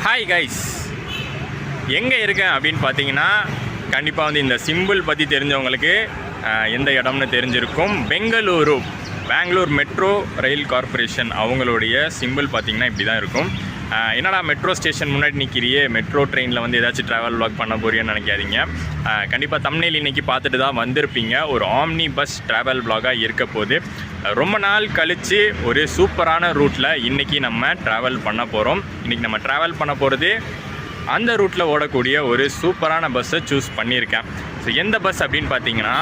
Hi guys, எங்கே இருக்கேன் அப்படின்னு பார்த்தீங்கன்னா கண்டிப்பாக வந்து இந்த சிம்பிள் பற்றி தெரிஞ்சவங்களுக்கு எந்த இடம்னு தெரிஞ்சிருக்கும். பெங்களூர் மெட்ரோ ரயில் கார்பரேஷன் அவங்களுடைய சிம்பிள் பார்த்திங்கன்னா இப்படி தான் இருக்கும். என்னடா மெட்ரோ ஸ்டேஷன் முன்னாடி நிற்கிறியே, மெட்ரோ ட்ரெயினில் வந்து ஏதாச்சும் ட்ராவல் வாக் பண்ண போறியன்னு நினைக்காதீங்க. கண்டிப்பாக தம்ப்நெயில் இன்றைக்கி பார்த்துட்டு தான் வந்திருப்பீங்க. ஒரு ஆம்னி பஸ் ட்ராவல் வாகாக இருக்க போது ரொம்ப நாள் கழித்து ஒரு சூப்பரான ரூட்டில் இன்றைக்கி நம்ம ட்ராவல் பண்ண போகிறோம். இன்றைக்கி நம்ம ட்ராவல் பண்ண போகிறது அந்த ரூட்டில் ஓடக்கூடிய ஒரு சூப்பரான பஸ்ஸை சூஸ் பண்ணியிருக்கேன். ஸோ எந்த பஸ் அப்படின்னு பார்த்தீங்கன்னா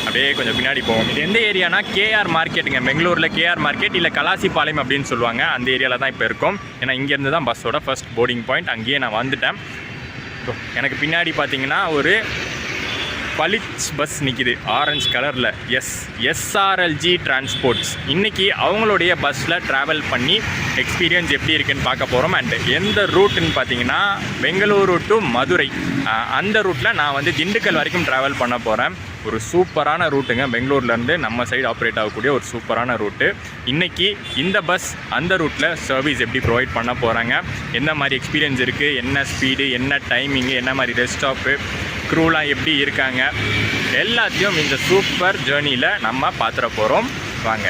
அப்படியே கொஞ்சம் பின்னாடி போவோம். இது எந்த ஏரியானா கேஆர் மார்க்கெட்டுங்க. பெங்களூரில் கேஆர் மார்க்கெட் இல்லை கலாசிபாளையம் அப்படின்னு சொல்லுவாங்க. அந்த ஏரியாவில் தான் இப்போ இருக்கும். ஏன்னா இங்கேருந்து தான் பஸ்ஸோட ஃபர்ஸ்ட் போர்டிங் பாயிண்ட். அங்கேயே நான் வந்துட்டேன். எனக்கு பின்னாடி பார்த்தீங்கன்னா ஒரு பளிச் பஸ் நிற்கிது ஆரஞ்சு கலரில். எஸ்ஆர்எல்ஜி டிரான்ஸ்போர்ட்ஸ் இன்றைக்கி அவங்களுடைய பஸ்ஸில் ட்ராவல் பண்ணி எக்ஸ்பீரியன்ஸ் எப்படி இருக்குன்னு பார்க்க போகிறோம். அண்ட் எந்த ரூட்டுன்னு பார்த்தீங்கன்னா பெங்களூரு டு மதுரை. அந்த ரூட்டில் நான் வந்து திண்டுக்கல் வரைக்கும் ட்ராவல் பண்ண போகிறேன். ஒரு சூப்பரான ரூட்டுங்க. பெங்களூர்லேருந்து நம்ம சைடு ஆப்ரேட் ஆகக்கூடிய ஒரு சூப்பரான ரூட்டு. இன்றைக்கி இந்த பஸ் அந்த ரூட்டில் சர்வீஸ் எப்படி ப்ரொவைட் பண்ண போகிறாங்க, எந்த மாதிரி எக்ஸ்பீரியன்ஸ் இருக்குது, என்ன ஸ்பீடு, என்ன டைமிங்கு, என்ன மாதிரி ரெஸ்ட் ஸ்டாப்பு, க்ரூலாம் எப்படி இருக்காங்க, எல்லாத்தையும் இந்த சூப்பர் ஜேர்னியில் நம்ம பார்த்துட போகிறோம். வாங்க.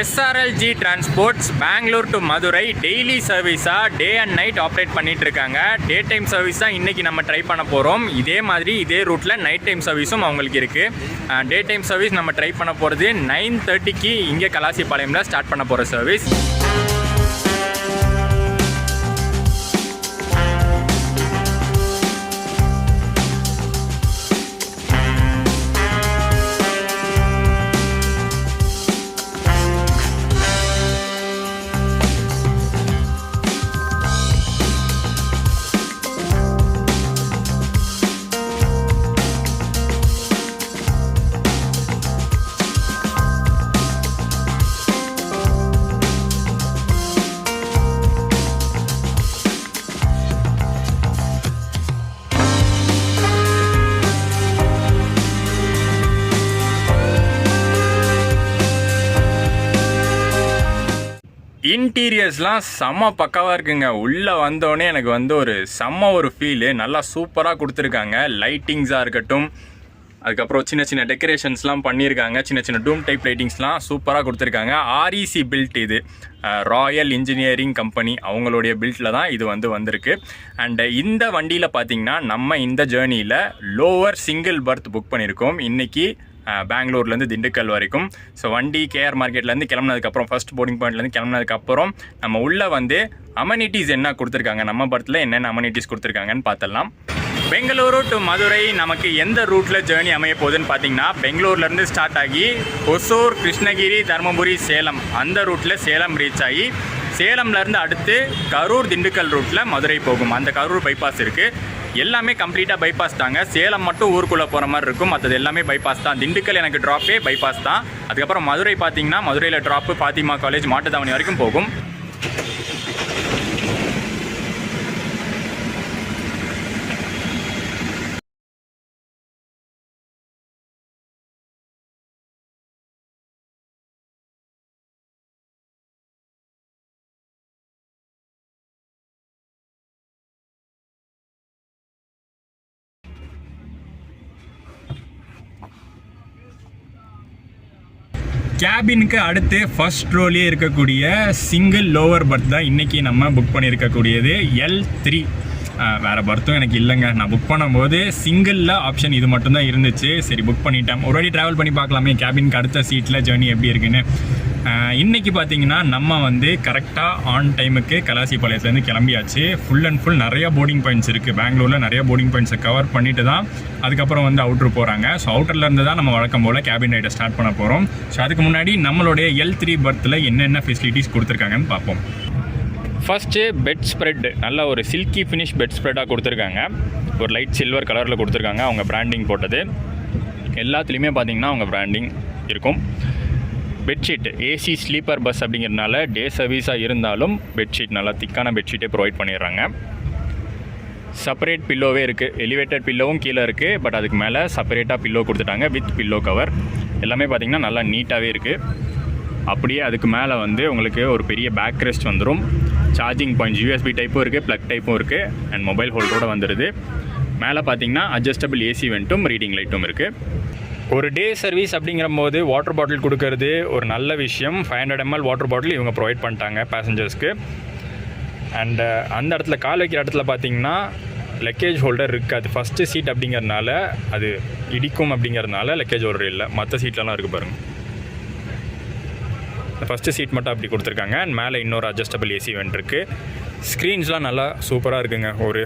SRLG transports Bangalore to Madurai daily சர்வீஸாக டே அண்ட் நைட் ஆப்ரேட் பண்ணிகிட்ருக்காங்க. டே டைம் சர்வீஸ் தான் இன்றைக்கி நம்ம ட்ரை பண்ண போகிறோம். இதே மாதிரி இதே ரூட்டில் நைட் டைம் சர்வீஸும் அவங்களுக்கு இருக்குது. டே டைம் சர்வீஸ் நம்ம ட்ரை பண்ண போகிறது 9:30க்கு இங்கே கலாசிபாளையமில் ஸ்டார்ட் பண்ண போகிற சர்வீஸ். இன்டீரியர்ஸ்லாம் செம்ம பக்காவாக இருக்குங்க. உள்ளே வந்தோடனே எனக்கு வந்து ஒரு ஃபீலு நல்லா சூப்பராக கொடுத்துருக்காங்க. லைட்டிங்ஸாக இருக்கட்டும், அதுக்கப்புறம் சின்ன சின்ன டெக்கரேஷன்ஸ்லாம் பண்ணியிருக்காங்க. சின்ன சின்ன டூம் டைப் லைட்டிங்ஸ்லாம் சூப்பராக கொடுத்துருக்காங்க. ஆர்இசி பில்ட் இது, ராயல் இன்ஜினியரிங் கம்பெனி அவங்களுடைய பில்ட்டில் தான் இது வந்திருக்கு. அண்ட் இந்த வண்டியில் பார்த்திங்கன்னா நம்ம இந்த ஜேர்னியில் லோவர் சிங்கிள் பர்த் புக் பண்ணியிருக்கோம் இன்றைக்கி பெங்களூர்லேருந்து திண்டுக்கல் வரைக்கும். ஸோ வண்டி கேஆர் மார்க்கெட்லேருந்து கிளம்புனதுக்கப்புறம் ஃபர்ஸ்ட் போர்டிங் பாயிண்ட்லேருந்து கிளம்புனதுக்கப்புறம் நம்ம உள்ளே வந்து அமெனிட்டிஸ் என்ன கொடுத்துருக்காங்க, நம்ம பர்த்தில் என்னென்ன அமெனிட்டிஸ் கொடுத்துருக்காங்கன்னு பார்த்துடலாம். பெங்களூரு டு மதுரை நமக்கு எந்த ரூட்டில் ஜேர்னி அமைய போகுதுன்னு பார்த்தீங்கன்னா பெங்களூர்லேருந்து ஸ்டார்ட் ஆகி ஒசூர், கிருஷ்ணகிரி, தருமபுரி, சேலம் அந்த ரூட்டில் சேலம் ரீச் ஆகி சேலம்லேருந்து அடுத்து கரூர், திண்டுக்கல் ரூட்டில் மதுரை போகும். அந்த கரூர் பைபாஸ் இருக்குது. எல்லாமே கம்ப்ளீட்டாக பைபாஸ் தாங்க. சேலம் மட்டும் ஊருக்குள்ளே போகிற மாதிரி இருக்கும். மற்றது எல்லாமே பைபாஸ் தான். திண்டுக்கல் எனக்கு ட்ராப்பே பைபாஸ் தான். அதுக்கப்புறம் மதுரை பார்த்தீங்கன்னா மதுரையில் ட்ராப்பு பாத்திமா காலேஜ், மாட்டுத்தாவணி வரைக்கும் போகும். கேபினுக்கு அடுத்து ஃபர்ஸ்ட் ரோலே இருக்கக்கூடிய சிங்கிள் லோவர் பர்த் தான் இன்றைக்கி நம்ம புக் பண்ணியிருக்கக்கூடியது L3. வேறு பர்த்தும் எனக்கு இல்லைங்க. நான் புக் பண்ணும்போது சிங்கிளில் ஆப்ஷன் இது மட்டும்தான் இருந்துச்சு. சரி புக் பண்ணிட்டேன். ஒரு வாட்டி ட்ராவல் பண்ணி பார்க்கலாமே கேபினுக்கு அடுத்த சீட்டில் ஜேர்னி எப்படி இருக்குன்னு. இன்றைக்கி பார்த்தீங்கன்னா நம்ம வந்து கரெக்டாக ஆன் டைமுக்கு கலாசிபாளையத்துலேருந்து கிளம்பியாச்சு. ஃபுல் அண்ட் ஃபுல் நிறைய போர்டிங் பாயிண்ட்ஸ் இருக்குது. பெங்களூரில் நிறைய போர்டிங் பாயிண்ட்ஸை கவர் பண்ணிட்டு தான் அதுக்கப்புறம் வந்து அவுட்ரு போகிறாங்க. ஸோ அவுட்டர்லேருந்து தான் நம்ம வழக்கம் போல் கேபின் ரைடை ஸ்டார்ட் பண்ண போகிறோம். ஸோ அதுக்கு முன்னாடி நம்மளுடைய L3 பர்த்தில் என்னென்ன ஃபெசிலிட்டிஸ் கொடுத்துருக்காங்கன்னு பார்ப்போம். ஃபஸ்ட்டு பெட் ஸ்ப்ரெட், நல்ல ஒரு சில்கி ஃபினிஷ் பெட் ஸ்ப்ரெட்டாக கொடுத்துருக்காங்க. ஒரு லைட் சில்வர் கலரில் கொடுத்துருக்காங்க. அவங்க பிராண்டிங் போட்டது எல்லாத்துலேயுமே பார்த்திங்கன்னா அவங்க பிராண்டிங் இருக்கும். பெட்ஷீட் ஏசி ஸ்லீப்பர் பஸ் அப்படிங்கிறதுனால டே சர்வீஸாக இருந்தாலும் பெட்ஷீட் நல்லா திக்கான பெட்ஷீட்டே ப்ரொவைட் பண்ணிடுறாங்க. செப்பரேட் பில்லோவே இருக்குது. எலிவேட்டட் பில்லோவும் கீழே இருக்குது. பட் அதுக்கு மேலே செப்பரேட்டாக பில்லோ கொடுத்துட்டாங்க வித் பில்லோ கவர். எல்லாமே பார்த்திங்கன்னா நல்லா நீட்டாகவே இருக்குது. அப்படியே அதுக்கு மேலே வந்து உங்களுக்கு ஒரு பெரிய பேக் ரெஸ்ட் வந்துடும். சார்ஜிங் பாயிண்ட் USB டைப்பும் இருக்குது, ப்ளக் டைப்பும் இருக்குது அண்ட் மொபைல் ஹோல்டரோடு வந்துடுது. மேலே பார்த்திங்கன்னா அட்ஜஸ்டபிள் ஏசி வெண்ட்டும் ரீடிங் லைட்டும் இருக்குது. ஒரு டே சர்வீஸ் அப்படிங்கிற போது வாட்டர் பாட்டில் கொடுக்கறது ஒரு நல்ல விஷயம். 500 ml வாட்டர் பாட்டில் இவங்க ப்ரொவைட் பண்ணிட்டாங்க பேசஞ்சர்ஸ்க்கு. அண்டு அந்த இடத்துல கால் வைக்கிற இடத்துல பார்த்திங்கன்னா லக்கேஜ் ஹோல்டர் இருக்காது. ஃபஸ்ட்டு சீட் அப்படிங்கிறதுனால அது இடிக்கும் அப்படிங்கிறதுனால லக்கேஜ் ஹோல்டர் இல்லை. மற்ற சீட்லலாம் இருக்குது பாருங்கள். ஃபஸ்ட்டு சீட் மட்டும் அப்படி கொடுத்துருக்காங்க. அண்ட் மேலே இன்னொரு அட்ஜஸ்டபிள் ஏசி வெண்ட் இருக்குது. ஸ்க்ரீன்ஸ்லாம் நல்லா சூப்பராக இருக்குங்க. ஒரு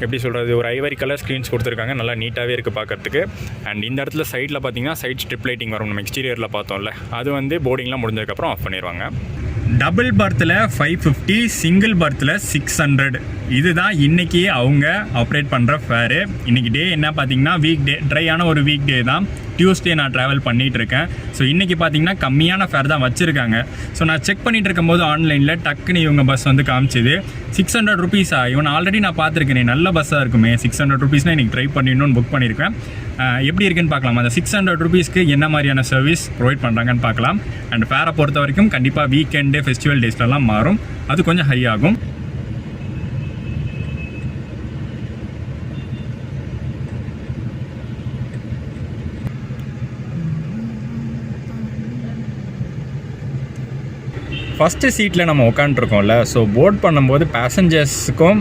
எப்படி சொல்கிறது, ஒரு ஐவரி கலர் ஸ்க்ரீன்ஸ் கொடுத்துருக்காங்க. நல்லா நீட்டாகவே இருக்குது பார்க்குறதுக்கு. அண்ட் இந்த இடத்துல சைடில் பார்த்திங்கன்னா சைட் ஸ்ட்ரிப் லைட்டிங் வரும். நம்ம எக்ஸ்டீரியரில் பார்த்தோம்ல, அது வந்து போர்டிங்லாம் முடிஞ்சதுக்கப்புறம் ஆஃப் பண்ணிடுவாங்க. டபுள் பர்த்தில் 550, சிங்கிள் பர்த்தில் 600. இதுதான் இன்றைக்கி அவங்க ஆப்ரேட் பண்ணுற ஃபேரு. இன்றைக்கி டே என்ன பார்த்திங்கன்னா வீக் டே, ட்ரையான ஒரு வீக் டே தான். டியூஸ்டே நான் ட்ராவல் பண்ணிகிட்ருக்கேன். ஸோ இன்றைக்கி பார்த்திங்கன்னா கம்மியான ஃபேர் தான் வச்சுருக்காங்க. ஸோ நான் செக் பண்ணிகிட்டு இருக்கும்போது ஆன்லைனில் டக்குன்னு இவங்க பஸ் வந்து காமிச்சிது. 600 ருபீஸா? இவன் ஆல்ரெடி நான் பார்த்துருக்கேனே, நல்ல பஸ்ஸாக இருக்குமே, 600 ருபீஸ்னால் இன்றைக்கி ட்ரை பண்ணிடணும்னு புக் பண்ணியிருக்கேன். எப்படி இருக்குன்னு பார்க்கலாம். அந்த 600 ருபீஸ்க்கு என்ன மாதிரியான சர்வீஸ் ப்ரொவைட் பண்ணுறாங்கன்னு பார்க்கலாம். அண்ட் ஃபேரை பொறுத்த வரைக்கும் கண்டிப்பாக வீக்கெண்டு ஃபெஸ்டிவல் டேஸ்லலாம் மாறும். அது கொஞ்சம் ஹை ஆகும். ஃபஸ்ட்டு சீட்டில் நம்ம உட்காண்ட்ருக்கோம்ல, ஸோ போர்ட் பண்ணும்போது பேசஞ்சர்ஸுக்கும்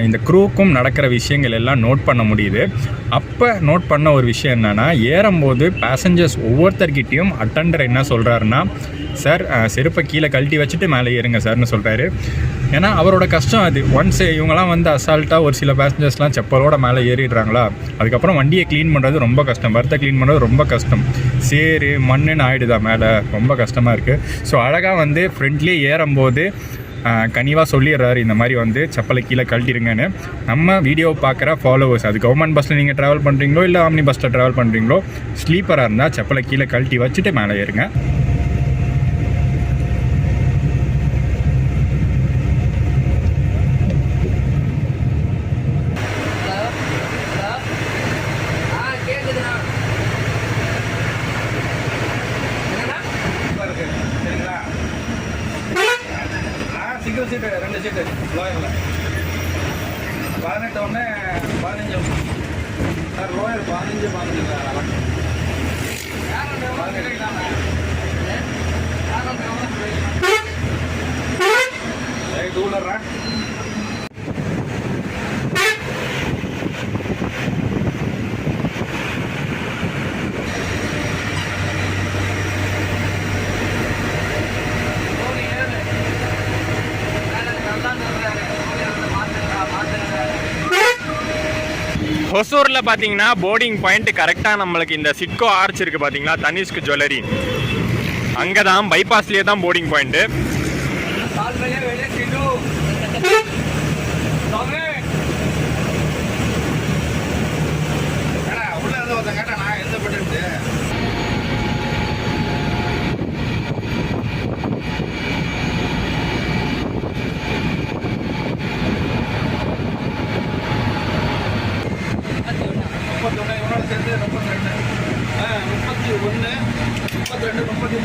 இந்த க்ரூவுக்கும் நடக்கிற விஷயங்கள் எல்லாம் நோட் பண்ண முடியுது. அப்போ நோட் பண்ண ஒரு விஷயம் என்னென்னா, ஏறும்போது பேசஞ்சர்ஸ் ஒவ்வொருத்தர்கிட்டையும் அட்டெண்டர் என்ன சொல்கிறாருன்னா, சார் செருப்பை கீழே கழட்டி வச்சுட்டு மேலே ஏறுங்க சார்னு சொல்கிறாரு. ஏன்னா அவரோட கஷ்டம் அது. ஒன்ஸ் இவங்களாம் வந்து அசால்ட்டாக ஒரு சில பேசஞ்சர்ஸ்லாம் செப்பலோட மேலே ஏறிடுறாங்களா, அதுக்கப்புறம் வண்டியை க்ளீன் பண்ணுறது ரொம்ப கஷ்டம், பர்த்தை க்ளீன் பண்ணுறது ரொம்ப கஷ்டம். சேரு மண்ணுன்னு ஆகிடுதா மேலே, ரொம்ப கஷ்டமாக இருக்குது. ஸோ அழகாக வந்து ஃப்ரெண்ட்லேயே ஏறும்போது கனிவாக சொல்லிடுறாரு, இந்த மாதிரி வந்து செப்பலை கீழே கழட்டிடுங்கன்னு. நம்ம வீடியோ பார்க்குற ஃபாலோவர்ஸ், அது கவர்மெண்ட் பஸ்ஸில் நீங்கள் ட்ராவல் பண்ணுறீங்களோ இல்லை ஆம்னி பஸ்ஸில் ட்ராவல் பண்ணுறீங்களோ, ஸ்லீப்பராக இருந்தால் செப்பலை கீழே கழட்டி வச்சுட்டு மேலே ஏறுங்க. சீட்டு 2 சீட்டு லோயரில் 18 ஒன்று 15 சார். லோயர் 15 டூலரா ஹொசூரில் பார்த்தீங்கன்னா போர்டிங் பாயிண்ட் கரெக்டாக நம்மளுக்கு இந்த சிட்கோ ஆர்ச் இருக்குது பார்த்தீங்களா, தனிஷ்க் ஜுவல்லரி, அங்கே தான் பைபாஸ்லேயே தான் போர்டிங் பாயிண்ட்டு. உள்ள இருந்து ஒருத்தன் கேட்டேன் நான் எந்த பட்டு சேர்த்து 32 31 32 33 34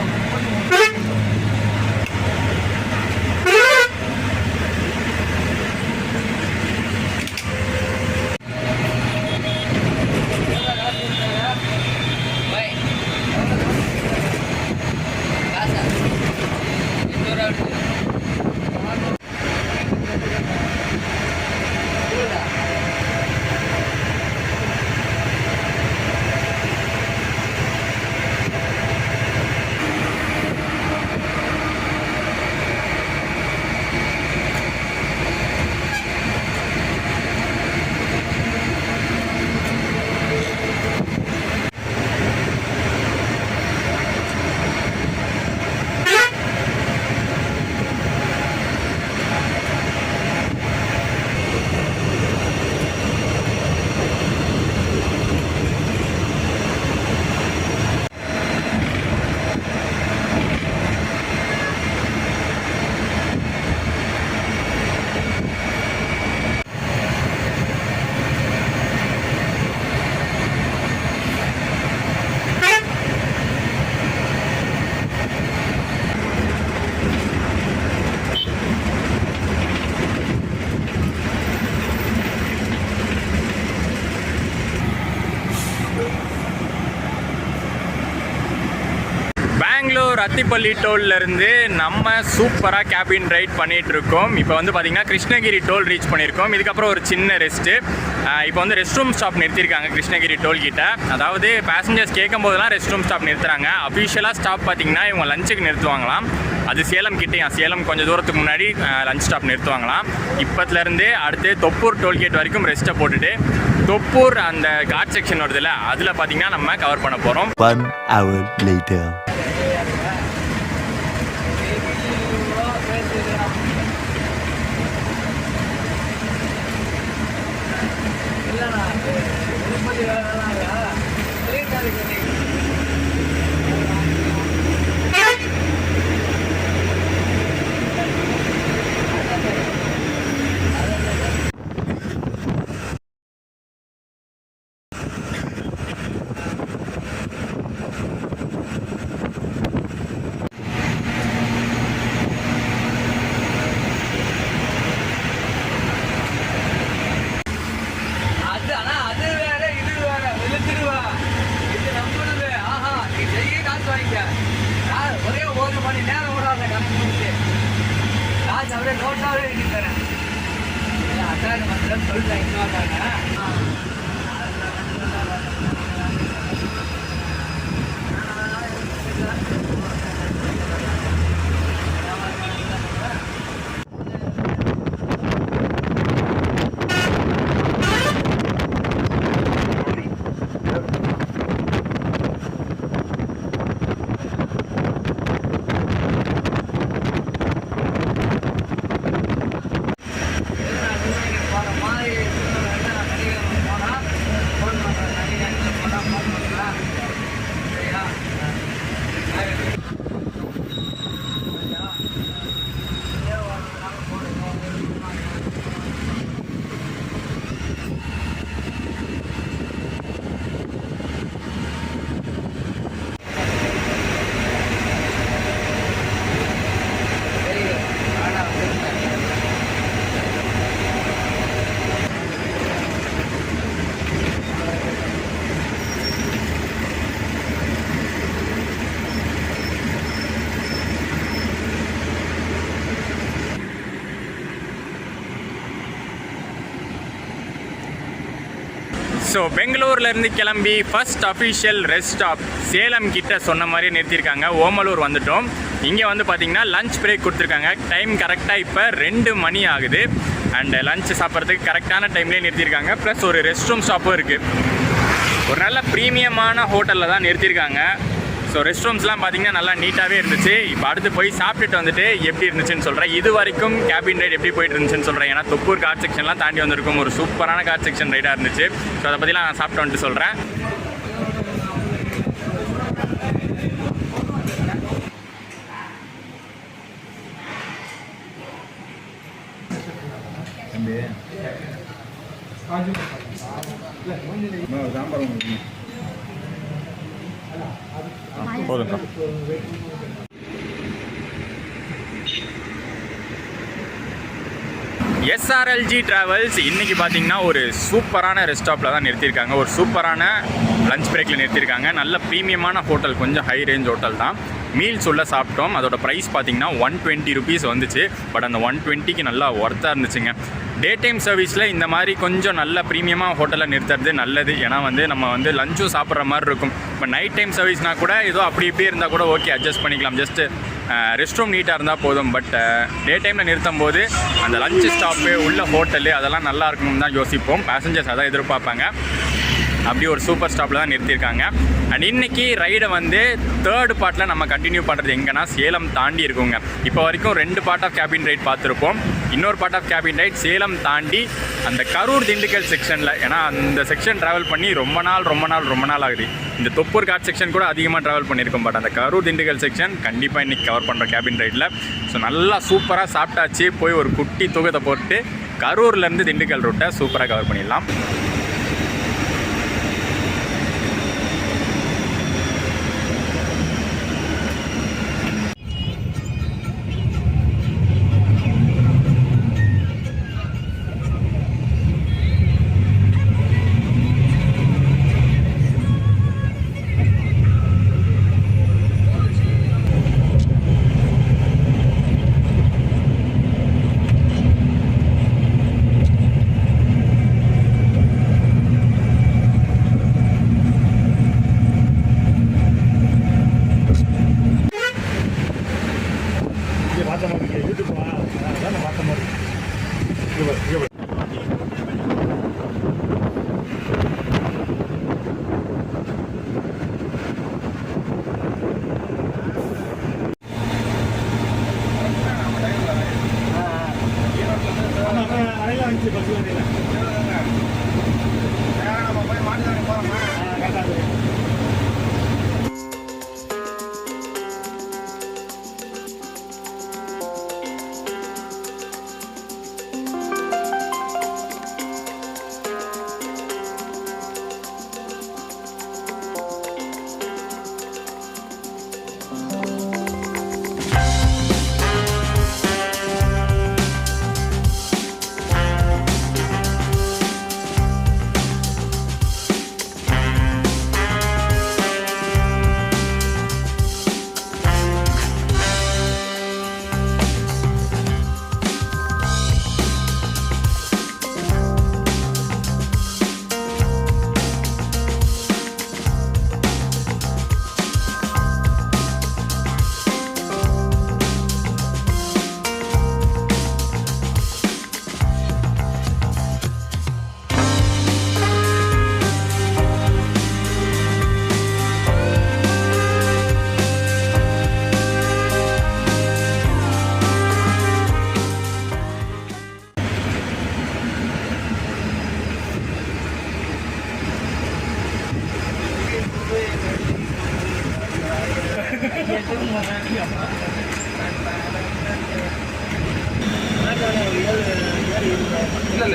அத்திப்பள்ளி டோல்லேருந்து நம்ம சூப்பராக கேபின் ரைட் பண்ணிகிட்டு இருக்கோம். இப்போ வந்து பார்த்திங்கன்னா கிருஷ்ணகிரி டோல் ரீச் பண்ணியிருக்கோம். இதுக்கப்புறம் ஒரு சின்ன ரெஸ்ட்டு. இப்போ வந்து ரெஸ்ட் ரூம் ஸ்டாப் நிறுத்தியிருக்காங்க கிருஷ்ணகிரி டோல் கிட்ட. அதாவது பேசஞ்சர்ஸ் கேட்கும் போதெல்லாம் ரெஸ்ட் ரூம் ஸ்டாப் நிறுத்துறாங்க. அஃபிஷியலாக ஸ்டாப் பார்த்திங்கன்னா இவங்க லஞ்சுக்கு நிறுத்துவாங்களாம். அது சேலம் கிட்டேயா, சேலம் கொஞ்சம் தூரத்துக்கு முன்னாடி லஞ்ச் ஸ்டாப் நிறுத்துவாங்களாம். இப்போத்துலேருந்து அடுத்து தொப்பூர் டோல்கேட் வரைக்கும் ரெஸ்ட்டை போட்டுட்டு தொப்பூர் அந்த காட் செக்ஷன் வருதுல்ல, அதில் பார்த்திங்கன்னா நம்ம கவர் பண்ண போகிறோம். 1 hour later. ஒரே 1 மணி நேரம் ஓடாத கணக்கு முடிச்சு காசு அப்படியே நோட்டாவே எழுதி தரேன். அதான் வந்து சொல்லிட்டேன் இன்னொரு ஸோ பெங்களூர்லேருந்து கிளம்பி first official rest stop Salem கிட்ட சொன்ன மாதிரி நிறுத்தியிருக்காங்க. ஓமலூர் வந்துட்டோம். இங்கே வந்து பார்த்திங்கன்னா லஞ்ச் பிரேக் கொடுத்துருக்காங்க. டைம் கரெக்டாக இப்போ 2 மணி ஆகுது. அண்டு லஞ்ச் சாப்பிட்றதுக்கு கரெக்டான டைம்லேயே நிறுத்தியிருக்காங்க. ப்ளஸ் ஒரு ரெஸ்ட் ரூம் ஸ்டாப்பும் இருக்குது. ஒரு நல்ல ப்ரீமியமான ஹோட்டலில் தான் நிறுத்தியிருக்காங்க. ஸோ ரெஸ்ட் ரூம்ஸ்லாம் பார்த்திங்கன்னா நல்லா நீட்டாகவே இருந்துச்சு. இப்போ அடுத்து போய் சாப்பிட்டுட்டு வந்துட்டு எப்படி இருந்துச்சுன்னு சொல்கிறேன். இது வரைக்கும் கேபின் ரைட் எப்படி போயிட்டு இருந்துச்சுன்னு சொல்கிறேன். ஏன்னா தொப்பூர் கார் செக்ஷன்லாம் தாண்டி வந்திருக்கும். ஒரு சூப்பரான கார் செக்ஷன் ரைடாக இருந்துச்சு. ஸோ அதை பற்றிலாம் நான் சாப்பிட்டு வந்துட்டு சொல்கிறேன். போதும்க்கா. எஸ்ஆர்எல்ஜி டிராவல்ஸ் இன்றைக்கி பார்த்தீங்கன்னா ஒரு சூப்பரான ரெஸ்ட் ஸ்டாப்பில் தான் நிறுத்தியிருக்காங்க. ஒரு சூப்பரான லஞ்ச் பிரேக்கில் நிறுத்தியிருக்காங்க. நல்ல ப்ரீமியமான ஹோட்டல், கொஞ்சம் ஹை ரேஞ்ச் ஹோட்டல் தான். மீல்ஸ் உள்ள சாப்பிட்டோம். அதோட ப்ரைஸ் பார்த்திங்கன்னா 120 rupees வந்துச்சு. பட் அந்த 120க்கு நல்லா ஒர்த்தாக இருந்துச்சுங்க. டே டைம் சர்வீஸில் இந்த மாதிரி கொஞ்சம் நல்ல ப்ரீமியமாக ஹோட்டலில் நிறுத்துறது நல்லது. ஏன்னா வந்து நம்ம வந்து லஞ்சும் சாப்பிட்ற மாதிரி இருக்கும். இப்போ நைட் டைம் சர்வீஸ்னால் கூட ஏதோ அப்படி இப்படி இருந்தால் கூட ஓகே, அட்ஜஸ்ட் பண்ணிக்கலாம். ஜஸ்ட்டு ரெஸ்ட் ரூம் நீட்டாக இருந்தால் போதும். பட் டே டைமில் நிறுத்தும் போது அந்த லஞ்ச் ஸ்டாப்பு உள்ள ஹோட்டலு அதெல்லாம் நல்லா இருக்கணும்னு தான் யோசிப்போம். பேசஞ்சர்ஸ் அதான் எதிர்பார்ப்பாங்க. அப்படி ஒரு சூப்பர் ஸ்டாப்பில் தான் நிறுத்தியிருக்காங்க. அண்ட் இன்றைக்கி ரைடை வந்து 3rd பார்ட்டில் நம்ம கண்டினியூ பண்ணுறது எங்கன்னா சேலம் தாண்டி இருக்குங்க. இப்போ வரைக்கும் 2 பார்ட் ஆஃப் கேபின் ரைட் பார்த்துருப்போம். இன்னொரு part of cabin right Salem தாண்டி அந்த கரூர் திண்டுக்கல் செக்ஷனில். ஏன்னா அந்த செக்ஷன் ட்ராவல் பண்ணி ரொம்ப நாள் ஆகுது. இந்த தொப்பூர் காட் செக்ஷன் கூட அதிகமாக ட்ராவல் பண்ணியிருக்கோம். பட் அந்த கரூர் திண்டுக்கல் செக்ஷன் கண்டிப்பாக இன்றைக்கி கவர் பண்ணுறோம் கேபின் ரைட்டில். ஸோ நல்லா சூப்பராக சாப்பிட்டாச்சு. போய் ஒரு குட்டி தூக்கத்தை போட்டு கரூர்லேருந்து திண்டுக்கல் ரூட்டை சூப்பராக கவர் பண்ணிடலாம். இல்லை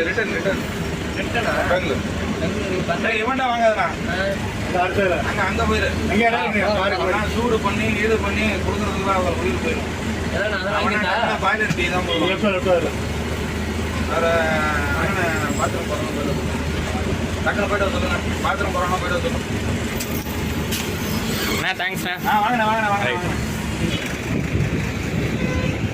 ரிட்டர்ன் பெங்களூர் இவன்டா வாங்காதண்ணா அங்கே போயிரு சூடு பண்ணி இது பண்ணி கொடுக்குறதுக்குலாம் அவர் உயிர் போயிடும் பாய்லர் டீ தான் போதும் வேறு அண்ணன் பாத்ரூம் போகிறோம் டக்குனு போய்ட்டு சொல்லுங்க பாத்ரூம் போகிறோன்னா போய்ட்டு சொல்லுங்க தேங்க்ஸ்ண்ணா. வாங்கண்ணா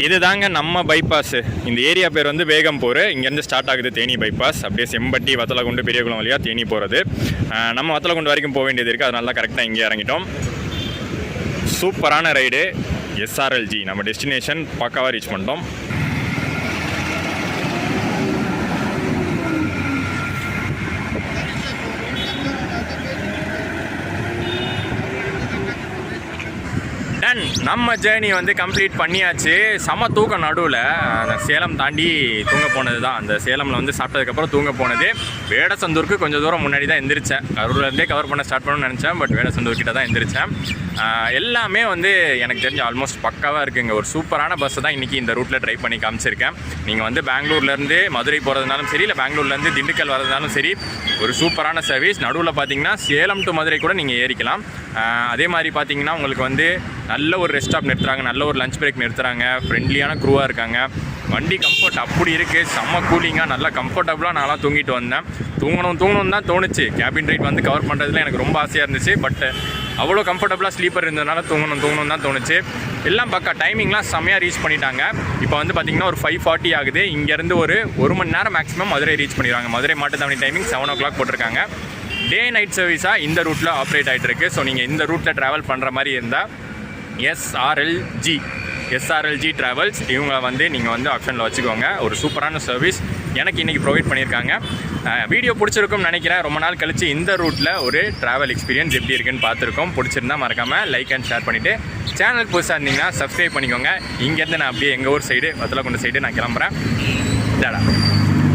இதுதாங்க நம்ம பைபாஸ். இந்த ஏரியா பேர் வந்து வேகம்பூர். இங்கேருந்து ஸ்டார்ட் ஆகுது தேனி பைபாஸ். அப்படியே செம்பட்டி வத்தலகுண்டு பெரியகுளம் வழியாக தேனி போகிறது. நம்ம வத்தலகுண்டு வரைக்கும் போக வேண்டியது இருக்குது. அதனால தான் கரெக்டாக இங்கே இறங்கிட்டோம். சூப்பரான ரைடு. எஸ்ஆர்எல்ஜி நம்ம டெஸ்டினேஷன் பக்காவாக ரீச் பண்ணிட்டோம். டன். நம்ம ஜேர்னி வந்து கம்ப்ளீட் பண்ணியாச்சு. செம தூக்கம் நடுவில். அந்த சேலம் தாண்டி தூங்க போனது தான். அந்த சேலமில் வந்து சாப்பிட்டதுக்கப்புறம் தூங்க போனது. வேடசந்தூருக்கு கொஞ்சம் தூரம் முன்னாடி தான் எந்திரிச்சேன். கரூர்லேருந்தே கவர் பண்ண ஸ்டார்ட் பண்ணணும்னு நினச்சேன். பட் வேடசந்தூர் கிட்ட தான் எந்திரிச்சேன். எல்லாமே வந்து எனக்கு தெரிஞ்ச ஆல்மோஸ்ட் பக்காவாக இருக்குங்க. ஒரு சூப்பரான பஸ்ஸை தான் இன்றைக்கி இந்த ரூட்டில் ட்ரை பண்ணி காமிச்சிருக்கேன். நீங்கள் வந்து பெங்களூர்லேருந்து மதுரை போகிறதுனாலும் சரி, இல்லை பெங்களூர்லேருந்து திண்டுக்கல் வரதுனாலும் சரி, ஒரு சூப்பரான சர்வீஸ். நடுவில் பார்த்தீங்கன்னா சேலம் டு மதுரை கூட நீங்கள் ஏறிக்கலாம். அதே மாதிரி பார்த்தீங்கன்னா உங்களுக்கு வந்து நல்ல ஒரு ரெஸ்ட் ஸ்டாப் நிறுத்துறாங்க, நல்ல ஒரு லஞ்ச் பிரேக் நிறுத்துறாங்க, ஃப்ரெண்ட்லியான க்ரூவாக இருக்காங்க. வண்டி கம்ஃபர்ட் அப்படி இருக்குது. செம்ம கூலிங்காக நல்லா கம்ஃபர்டபுளாக நான்லாம் தூங்கிட்டு வந்தேன். தூங்கணும் தான் தோணுச்சு. கேபின் ரைட் வந்து கவர் பண்ணுறதுல எனக்கு ரொம்ப ஆசையாக இருந்துச்சு. பட் அவ்வளோ கம்ஃபர்டபுளாக ஸ்லீப்பர் இருந்ததுனால தூங்கணும் தான் தோணுச்சு. எல்லாம் பக்கா டைமிங்லாம் செம்மையாக ரீச் பண்ணிட்டாங்க. இப்போ வந்து பார்த்திங்கன்னா ஒரு 5:40 ஆகுது. இங்கேருந்து ஒரு மணி நேரம் மேக்ஸிமம் மதுரை ரீச் பண்ணிடுவாங்க. மதுரை மாட்டுத்தாவணி டைமிங் 7 o'clock போட்டிருக்காங்க. டே நைட் சர்வீஸாக இந்த ரூட்டில் ஆப்ரேட் ஆகிட்டு இருக்குது. ஸோ நீங்கள் இந்த ரூட்டில் ட்ராவல் பண்ணுற மாதிரி இருந்தால் எஸ்ஆர்எல்ஜி ட்ராவல்ஸ் இவங்க வந்து நீங்கள் வந்து ஆப்ஷனில் வச்சுக்கோங்க. ஒரு சூப்பரான சர்வீஸ் எனக்கு இன்றைக்கி ப்ரொவைட் பண்ணியிருக்காங்க. வீடியோ பிடிச்சிருக்கும்னு நினைக்கிறேன். ரொம்ப நாள் கழித்து இந்த ரூட்டில் ஒரு ட்ராவல் எக்ஸ்பீரியன்ஸ் எப்படி இருக்குன்னு பார்த்துருக்கோம். பிடிச்சிருந்தா மறக்காமல் லைக் அண்ட் ஷேர் பண்ணிவிட்டு சேனல் புதுசாக இருந்தீங்கன்னா சப்ஸ்கிரைப் பண்ணிக்கோங்க. இங்கேருந்து நான் அப்படியே எங்கள் ஊர் சைடு வத்தலகுண்டு சைடு நான் கிளம்புறேன். டடா.